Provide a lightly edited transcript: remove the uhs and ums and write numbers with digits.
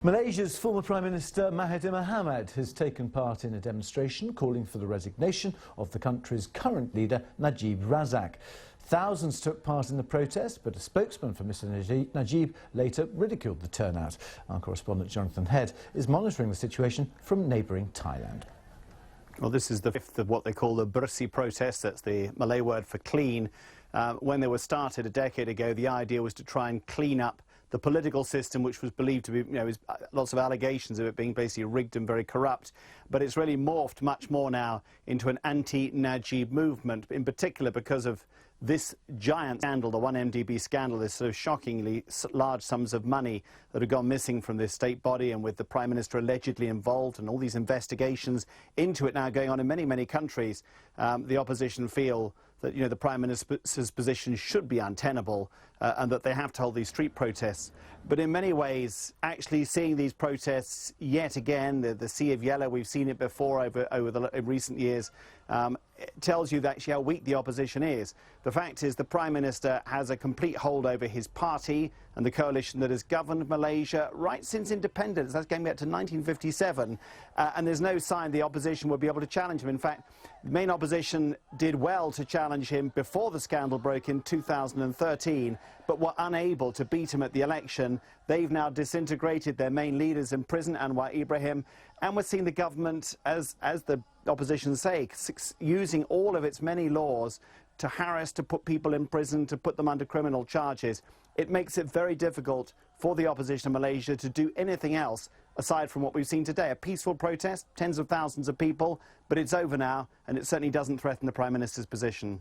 Malaysia's former Prime Minister Mahathir Mohamad has taken part in a demonstration calling for the resignation of the country's current leader Najib Razak. Thousands took part in the protest, but a spokesman for Mr Najib later ridiculed the turnout. Our correspondent Jonathan Head is monitoring the situation from neighbouring Thailand. Well, this is the fifth of what they call the Bersih protest. That's the Malay word for clean. When they were started a decade ago, the idea was to try and clean up the political system, which was believed to be, lots of allegations of it being basically rigged and very corrupt. But it's really morphed much more now into an anti-Najib movement, in particular because of this giant scandal, the 1MDB scandal, this sort of shockingly large sums of money that have gone missing from this state body, and with the Prime Minister allegedly involved and all these investigations into it now going on in many, many countries. The opposition feel that the Prime Minister's position should be untenable and that they have to hold these street protests. But in many ways, actually seeing these protests yet again, the sea of yellow, we've seen it before in recent years, it tells you actually how weak the opposition is. The fact is the Prime Minister has a complete hold over his party and the coalition that has governed Malaysia right since independence. That's going back to 1957. And there's no sign the opposition will be able to challenge him. In fact, the main opposition did well to challenge him before the scandal broke in 2013, but were unable to beat him at the election. They've now disintegrated their main leaders in prison, Anwar Ibrahim, and we're seeing the government, as the opposition say, using all of its many laws to harass, to put people in prison, to put them under criminal charges. It makes it very difficult for the opposition in Malaysia to do anything else aside from what we've seen today. A peaceful protest, tens of thousands of people, but it's over now, and it certainly doesn't threaten the Prime Minister's position.